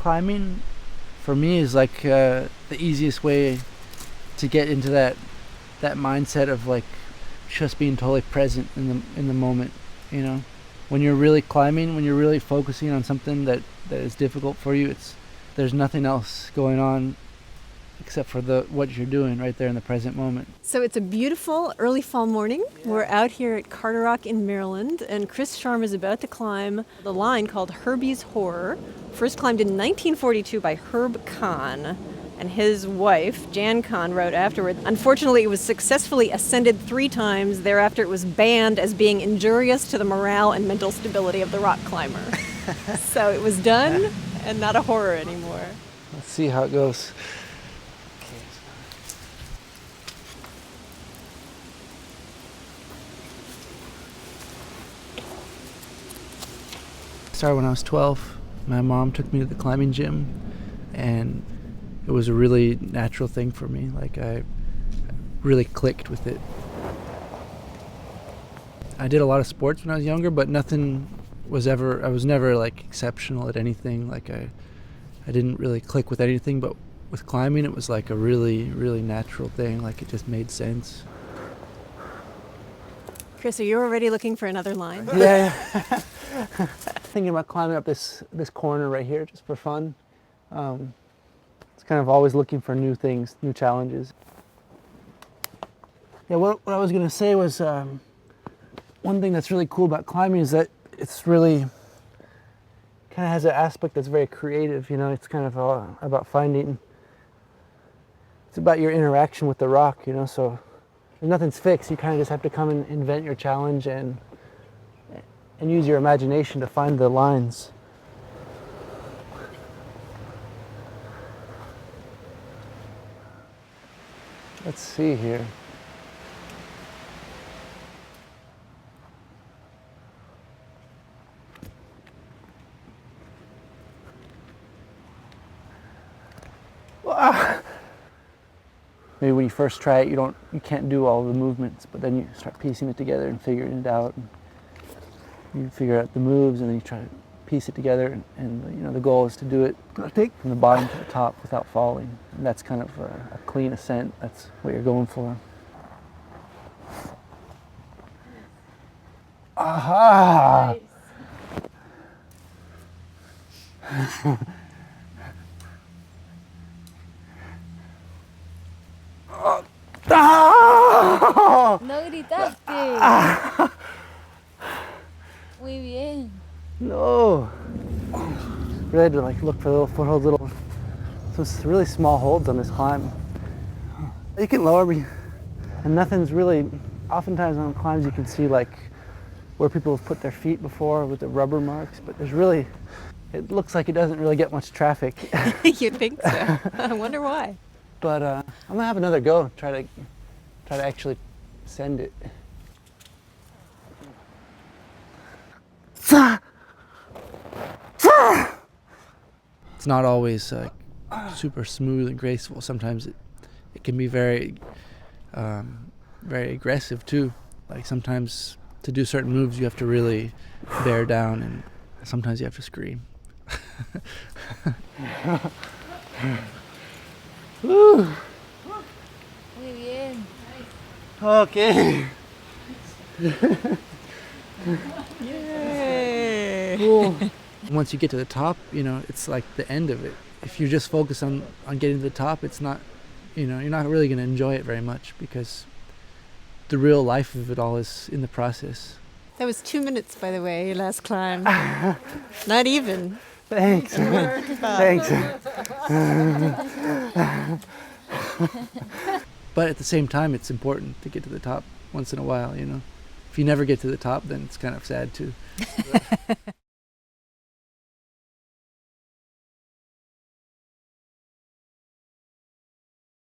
climbing, for me, is like the easiest way to get into that mindset of like just being totally present in the moment. You know, when you're really climbing, when you're really focusing on something that is difficult for you, there's nothing else going on except for what you're doing right there in the present moment. So it's a beautiful early fall morning. Yeah. We're out here at Carderock in Maryland, and Chris Sharma is about to climb the line called Herbie's Horror, first climbed in 1942 by Herb Kahn. And his wife, Jan Kahn, wrote afterward, unfortunately, it was successfully ascended 3 times. Thereafter, it was banned as being injurious to the morale and mental stability of the rock climber. So it was done and not a horror anymore. Let's see how it goes. Started when I was 12. My mom took me to the climbing gym, and it was a really natural thing for me. Like, I really clicked with it. I did a lot of sports when I was younger, but I was never like exceptional at anything. Like, I didn't really click with anything, but with climbing it was like a really, really natural thing. Like, it just made sense. Chris, are you already looking for another line? Yeah. Thinking about climbing up this corner right here just for fun. It's kind of always looking for new things, new challenges. Yeah, what I was going to say was one thing that's really cool about climbing is that it's really kind of has an aspect that's very creative. You know, it's kind of about it's about your interaction with the rock, you know, so nothing's fixed. You kind of just have to come and invent your challenge and use your imagination to find the lines. Let's see here. Maybe when you first try it, you can't do all the movements, but then you start piecing it together and figuring it out. And you figure out the moves, and then you try to piece it together. And you know, the goal is to do it from the bottom to the top without falling. And that's kind of a clean ascent. That's what you're going for. Aha! Nice. No gritaste. Muy bien. No. Really had to like look for little footholds, some really small holds on this climb. You can lower me, and nothing's really. Oftentimes on climbs you can see like where people have put their feet before with the rubber marks, but it looks like it doesn't really get much traffic. You'd think so. I wonder why. But I'm gonna have another go. Try to actually send it. It's not always super smooth and graceful. Sometimes it can be very aggressive too. Like, sometimes to do certain moves you have to really bear down, and sometimes you have to scream. Muy bien. Okay. Yay! Cool. Once you get to the top, you know, it's like the end of it. If you just focus on getting to the top, it's not, you know, you're not really going to enjoy it very much, because the real life of it all is in the process. That was 2 minutes, by the way, your last climb. Not even. Thanks. Thanks. But at the same time, it's important to get to the top once in a while, you know. If you never get to the top, then it's kind of sad too.